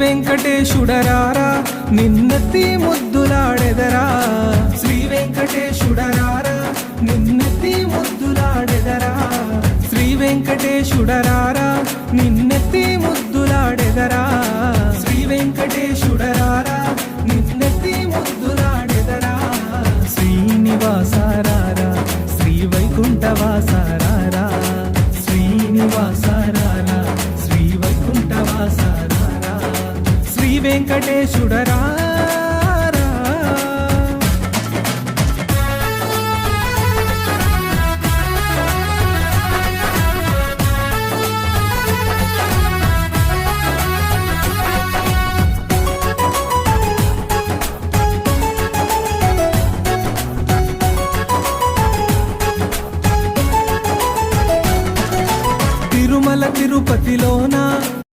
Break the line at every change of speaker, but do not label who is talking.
వెంకటేశుడరారా నిన్నెత్తి ముద్దులాడెదరా, శ్రీ వెంకటేశుడరారా నిన్నెత్తి ముద్దులాడెదరా, శ్రీ వెంకటేశుడరారా నిన్నెత్తి ముద్దులాడెదరా, శ్రీ వెంకటేశుడరారా నిన్నెత్తి ముద్దులాడెదరా, శ్రీనివాసారారా శ్రీ వైకుంఠవాసారారా, శ్రీనివాసారారా శ్రీ వైకుంఠవాసారారా, శ్రీ వెంకటేశుడరారా. తిరుమల తిరుపతిలో